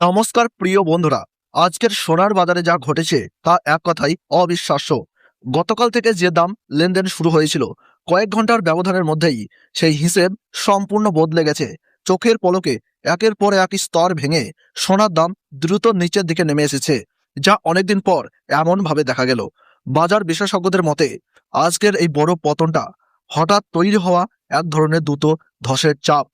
নমস্কার প্রিয় বন্ধুরা। আজকের সোনার বাজারে যা ঘটেছে তা এক কথায় অবিশ্বাস্য। গতকাল থেকে যে দাম লেনদেন শুরু হয়েছিল, কয়েক ঘন্টার ব্যবধানের মধ্যেই সেই হিসেব সম্পূর্ণ বদলে গেছে। চোখের পলকে একের পর এক স্তর ভেঙে সোনার দাম দ্রুত নিচের দিকে নেমে এসেছে, যা অনেকদিন পর এমনভাবে দেখা গেল। বাজার বিশেষজ্ঞদের মতে আজকের এই বড় পতনটা হঠাৎ তৈরি হওয়া এক ধরনের দ্রুত ধসের চাপ,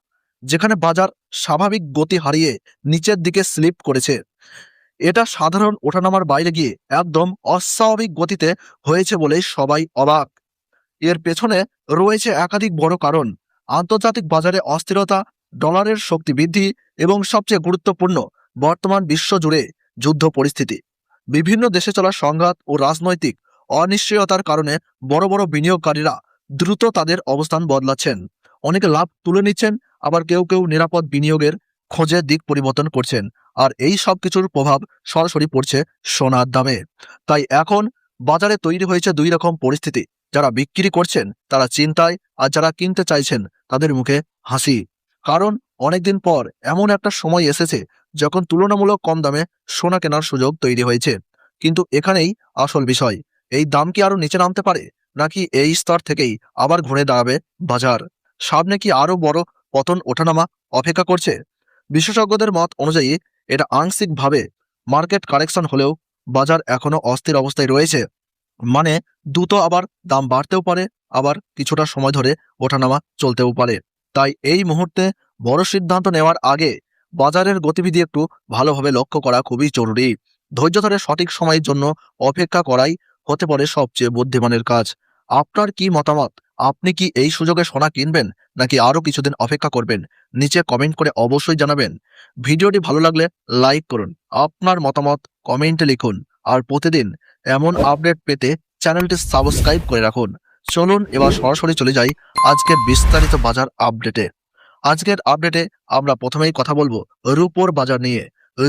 যেখানে বাজার স্বাভাবিক গতি হারিয়ে নিচের দিকে স্লিপ করেছে। এটা সাধারণ ওঠানামার বাইরে গিয়ে একদম অস্বাভাবিক গতিতে হয়েছে বলেই সবাই অবাক। এর পেছনে রয়েছে একাধিক বড় কারণ: আন্তর্জাতিক বাজারে অস্থিরতা, ডলারের শক্তি বৃদ্ধি এবং সবচেয়ে গুরুত্বপূর্ণ, বর্তমান বিশ্বজুড়ে যুদ্ধ পরিস্থিতি। বিভিন্ন দেশে চলা সংঘাত ও রাজনৈতিক অনিশ্চয়তার কারণে বড় বড় বিনিয়োগকারীরা দ্রুত তাদের অবস্থান বদলাচ্ছেন। অনেকে লাভ তুলে নিচ্ছেন, আবার কেউ কেউ নিরাপদ বিনিয়োগের খোঁজে দিক পরিবর্তন করছেন। আর এই সব কিছুর প্রভাব সরাসরি পড়ছে সোনার দামে। তাই এখন বাজারে তৈরি হয়েছে দুই রকম পরিস্থিতি: যারা বিক্রি করছেন তারা চিন্তায়, আর যারা কিনতে চাইছেন তাদের মুখে হাসি। কারণ অনেকদিন পর এমন একটা সময় এসেছে যখন তুলনামূলক কম দামে সোনা কেনার সুযোগ তৈরি হয়েছে। কিন্তু এখানেই আসল বিষয়, এই দাম কি আরো নিচে নামতে পারে, নাকি এই স্তর থেকেই আবার ঘুরে দাঁড়াবে বাজার? সামনে কি আরো বড় পতন ওঠানামা অপেক্ষা করছে? বিশেষজ্ঞদের মত অনুযায়ী এটা আংশিকভাবে মার্কেট কারেকশন হলেও বাজার এখনো অস্থির অবস্থায় রয়েছে। মানে দ্রুত আবার দাম বাড়তেও পারে, আবার কিছুটা সময় ধরে ওঠানামা চলতেও পারে। তাই এই মুহূর্তে বড় সিদ্ধান্ত নেওয়ার আগে বাজারের গতিবিধি একটু ভালোভাবে লক্ষ্য করা খুবই জরুরি। ধৈর্য ধরে সঠিক সময়ের জন্য অপেক্ষা করাই হতে পারে সবচেয়ে বুদ্ধিমানের কাজ। আপনার কি মতামত? আপনি কি এই সুযোগে সোনা কিনবেন, নাকি আরো কিছুদিন অপেক্ষা করবেন? নিচে কমেন্ট করে অবশ্যই জানাবেন। ভিডিওটি ভালো লাগলে লাইক করুন, আপনার মতামত কমেন্টে লিখুন, আর প্রতিদিন এমন আপডেট পেতে চ্যানেলটি সাবস্ক্রাইব করে রাখুন। চলুন এবার সরাসরি চলে যাই আজকের বিস্তারিত বাজার আপডেটে। আজকের আপডেটে আমরা প্রথমেই কথা বলবো রূপোর বাজার নিয়ে।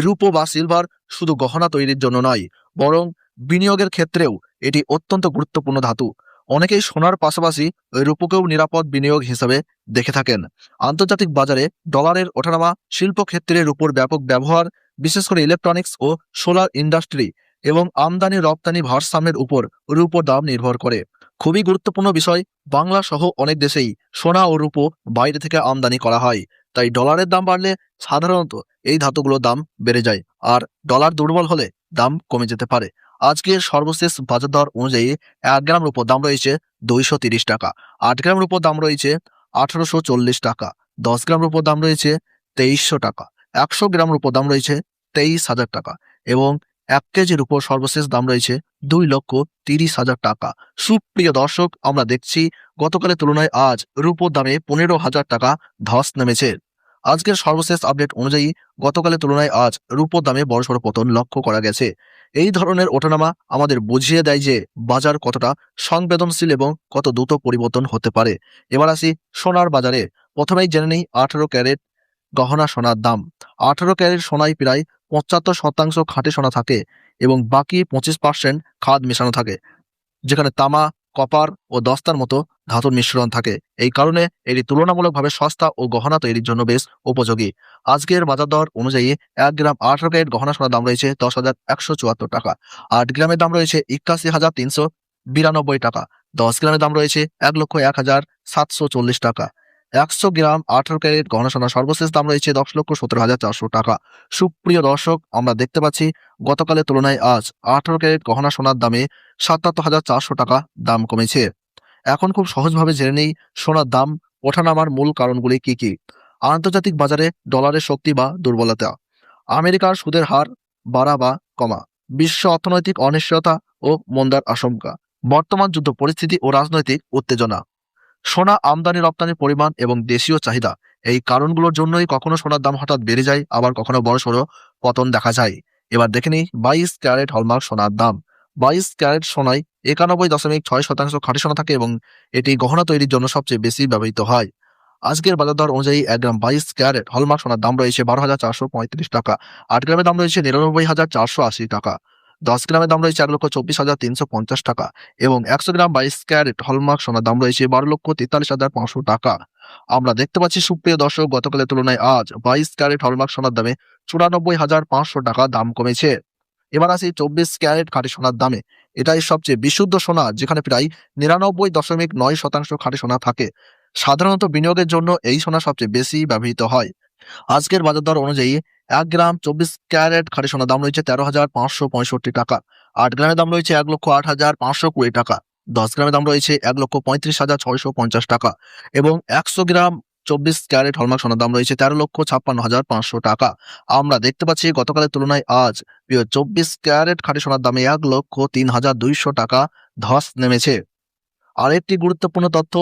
রূপো বা সিলভার শুধু গহনা তৈরির জন্য নয়, বরং বিনিয়োগের ক্ষেত্রেও এটি অত্যন্ত গুরুত্বপূর্ণ ধাতু। অনেকেই সোনার পাশাপাশি রূপোকেও নিরাপদ বিনিয়োগ হিসেবে দেখে থাকেন। আন্তর্জাতিক বাজারে ডলারের ওঠানামা, শিল্পক্ষেত্রে রূপোর ব্যাপক ব্যবহার, বিশেষ করে ইলেকট্রনিক্স ও সোলার ইন্ডাস্ট্রি এবং আমদানি রপ্তানি ভারসাম্যের উপর রূপোর দাম নির্ভর করে। খুবই গুরুত্বপূর্ণ বিষয়, বাংলা সহ অনেক দেশেই সোনা ও রূপো বাইরে থেকে আমদানি করা হয়। তাই ডলারের দাম বাড়লে সাধারণত এই ধাতুগুলোর দাম বেড়ে যায়, আর ডলার দুর্বল হলে দাম কমে যেতে পারে। আজকের সর্বশেষ বাজার দর অনুযায়ী 1 গ্রাম রূপোর দাম রয়েছে 230 টাকা, 8 গ্রাম রূপোর দাম রয়েছে 1840 টাকা, 10 গ্রাম রূপোর দাম রয়েছে 2300 টাকা, 100 গ্রাম রূপোর দাম রয়েছে 23,000 টাকা এবং 1 কেজির উপর সর্বশেষ দাম রয়েছে 2,30,000 টাকা। সুপ্রিয় দর্শক, আমরা দেখছি গতকালের তুলনায় আজ রূপোর দামে 15,000 টাকা ধস নেমেছে। আজকের সর্বশেষ আপডেট অনুযায়ী গতকালের তুলনায় আজ রূপোর দামে বড়সড় পতন লক্ষ্য করা গেছে। এই ধরনের ওঠানামা আমাদের বুঝিয়ে দেয় যে বাজার কতটা সংবেদনশীল এবং কত দ্রুত পরিবর্তন হতে পারে। এবার আসি সোনার বাজারে। প্রথমেই জেনে নেই 18 ক্যারেট গহনা সোনার দাম। 18 ক্যারেট সোনায় প্রায় 75% খাঁটি সোনা থাকে এবং বাকি 25% খাদ মেশানো থাকে, যেখানে তামা, কপার ও দস্তার মতো ধাতুর মিশ্রণ থাকে। এই কারণে এটি তুলনামূলকভাবে সস্তা ও গহনা তৈরির জন্য বেশ উপযোগী। আজকের বাজার দর অনুযায়ী 1 গ্রাম 18 ক্যারেট গহনা সোনার দাম রয়েছে 10,174 টাকা, 8 গ্রামের দাম রয়েছে 81,392 টাকা, 10 গ্রামের দাম রয়েছে 1,01,740 টাকা। 100 গ্রাম 18 ক্যারেট গহনা সোনার সর্বশেষ দাম রয়েছে 10,17,400 টাকা। সুপ্রিয় দর্শক, আমরা দেখতে পাচ্ছি গতকালের তুলনায় আজ 18 ক্যারেট গহনা সোনার দামে 77,400 টাকা দাম কমেছে। এখন খুব সহজভাবে জেনে নেই সোনার দাম ওঠানামার মূল কারণগুলি কি কি। আন্তর্জাতিক বাজারে ডলারের শক্তি বা দুর্বলতা, আমেরিকার সুদের হার বাড়া বা কমা, বিশ্ব অর্থনৈতিক অনিশ্চয়তা ও মন্দার আশঙ্কা, বর্তমান যুদ্ধ পরিস্থিতি ও রাজনৈতিক উত্তেজনা, সোনা আমদানি রপ্তানির পরিমাণ এবং দেশীয় চাহিদা। এই কারণগুলোর জন্যই কখনো সোনার দাম হঠাৎ বেড়ে যায়, আবার কখনো বড়সড় পতন দেখা যায়। এবার দেখে নিই 22 ক্যারেট হলমার্ক সোনার দাম। 22 ক্যারেট সোনায় 91.6% খাঁটি সোনা থাকে এবং এটি গহনা তৈরির জন্য সবচেয়ে বেশি ব্যবহৃত হয়। আজকের বাজার দর অনুযায়ী 1 গ্রাম 22 ক্যারেট হলমার্ক সোনার দাম রয়েছে 12,435 টাকা, 8 গ্রামের দাম রয়েছে 99,480 টাকা, 10 গ্রামের দাম রয়েছে 1,24,350 টাকা এবং 100 গ্রাম 22 ক্যারেট হলমার্ক সোনার দাম রয়েছে 12,43,500 টাকা। আমরা দেখতে পাচ্ছি সুপ্রিয় দর্শক, গতকালের তুলনায় আজ 22 ক্যারেট হলমার্ক সোনার দামে 94,500 টাকা দাম কমেছে। এবার আসি 24 ক্যারেট খাঁটি সোনার দামে। এটাই সবচেয়ে বিশুদ্ধ সোনা, যেখানে প্রায় 99.9% খাঁটি সোনা থাকে। সাধারণত বিনিয়োগের জন্য এই সোনা সবচেয়ে বেশি ব্যবহৃত হয়। আজকের বাজার দর অনুযায়ী 1 গ্রাম 24 ক্যারেট খাঁটি সোনার দাম রয়েছে 13,565 টাকা। 8 গ্রামের দাম রয়েছে 1,08,520 টাকা। 10 গ্রামের দাম রয়েছে 1,35,650 টাকা এবং 100 গ্রাম 24 ক্যারেট হলমার্ক সোনার দাম রয়েছে 13,56,500 টাকা। আমরা দেখতে পাচ্ছি গতকালের তুলনায় আজ 24 ক্যারেট খাঁটি সোনার দামে 1,03,200 টাকা ধস নেমেছে। আরেকটি গুরুত্বপূর্ণ তথ্য,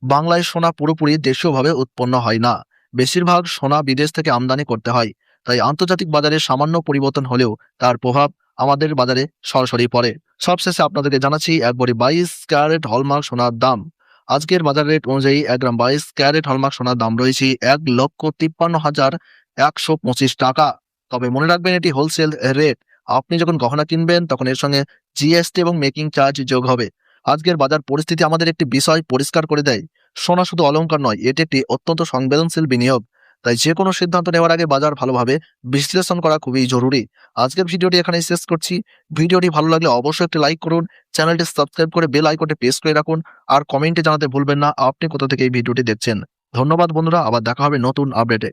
বাংলায় সোনা পুরোপুরি দেশীয়ভাবে উৎপন্ন হয় না। বেশিরভাগ সোনা বিদেশ থেকে আমদানি করতে হয়। তাই আন্তর্জাতিক বাজারে সামান্য পরিবর্তন হলেও তার প্রভাব আমাদের বাজারে সরাসরি পড়ে। সবশেষে আপনাদেরকে জানাচ্ছি একবারে 22 ক্যারেট হলমার্ক সোনার দাম। আজকের বাজার রেট অনুযায়ী 1 গ্রাম 22 ক্যারেট হলমার্ক সোনার দাম রয়েছে 1,53,125 টাকা। তবে মনে রাখবেন, এটি হোলসেল রেট। আপনি যখন গহনা কিনবেন তখন এর সঙ্গে জিএসটি এবং মেকিং চার্জ যোগ হবে। আজকের বাজার পরিস্থিতি আমাদের একটি বিষয় পরিষ্কার করে দেয়, সোনা শুধু অলংকার নয়, এটি একটি অত্যন্ত সংবেদনশীল বিনিয়োগ। তাই যে কোনো সিদ্ধান্ত নেওয়ার আগে বাজার ভালোভাবে বিশ্লেষণ করা খুবই জরুরি। আজকের ভিডিওটি এখানেই শেষ করছি। ভিডিওটি ভালো লাগলে অবশ্যই একটি লাইক করুন, চ্যানেলটি সাবস্ক্রাইব করে বেল আইকনটি প্রেস করে রাখুন আর কমেন্টে জানাতে ভুলবেন না আপনি কোথা থেকে এই ভিডিওটি দেখছেন। ধন্যবাদ বন্ধুরা, আবার দেখা হবে নতুন আপডেটে।